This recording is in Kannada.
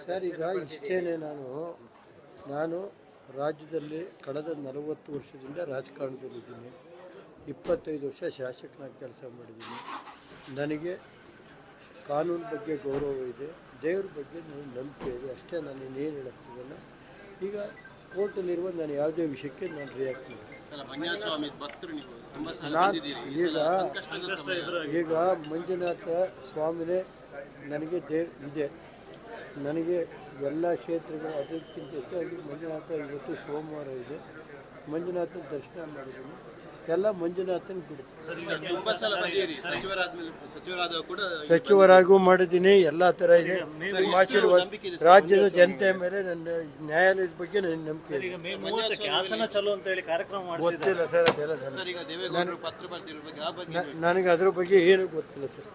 ಸರ್ ಈಗ ಇಷ್ಟೇನೆ ನಾನು ರಾಜ್ಯದಲ್ಲಿ ಕಳೆದ 40 ವರ್ಷದಿಂದ ರಾಜಕಾರಣದಲ್ಲಿದ್ದೀನಿ. 25 ವರ್ಷ ಶಾಸಕನಾಗಿ ಕೆಲಸ ಮಾಡಿದ್ದೀನಿ. ನನಗೆ ಕಾನೂನು ಬಗ್ಗೆ ಗೌರವ ಇದೆ, ದೇವ್ರ ಬಗ್ಗೆ ನನಗೆ ನಂಬಿಕೆ ಇದೆ. ಅಷ್ಟೇ. ನಾನು ಇನ್ನೇನು ಹೇಳಕ್ತಿದ್ದಲ್ಲ. ಈಗ ಕೋರ್ಟಲ್ಲಿರುವ ನಾನು ಯಾವುದೇ ವಿಷಯಕ್ಕೆ ನಾನು ರಿಯಾಕ್ಟ್ ಮಾಡಿ ಈಗ ಮಂಜುನಾಥ ಸ್ವಾಮಿನೇ ನನಗೆ ಇದೆ. ನನಗೆ ಎಲ್ಲ ಕ್ಷೇತ್ರಗಳು ಅದಕ್ಕಿಂತ ಹೆಚ್ಚಾಗಿ ಮಂಜುನಾಥ ಇವತ್ತು ಸೋಮವಾರ ಇದೆ. ಮಂಜುನಾಥನ ದರ್ಶನ ಮಾಡಿದ್ದೀನಿ. ಎಲ್ಲ ಮಂಜುನಾಥನ ಸಚಿವರಾಗೂ ಮಾಡಿದ್ದೀನಿ. ಎಲ್ಲ ಥರ ಇದೆ. ರಾಜ್ಯದ ಜನತೆಯ ಮೇಲೆ ನನ್ನ ನ್ಯಾಯಾಲಯದ ಬಗ್ಗೆ ನನಗೆ ನಂಬಿಕೆ ಇದೆ. ಗೊತ್ತಿಲ್ಲ ಸರ್, ಅದೆಲ್ಲ ನನಗೆ ಅದ್ರ ಬಗ್ಗೆ ಏನೂ ಗೊತ್ತಿಲ್ಲ ಸರ್.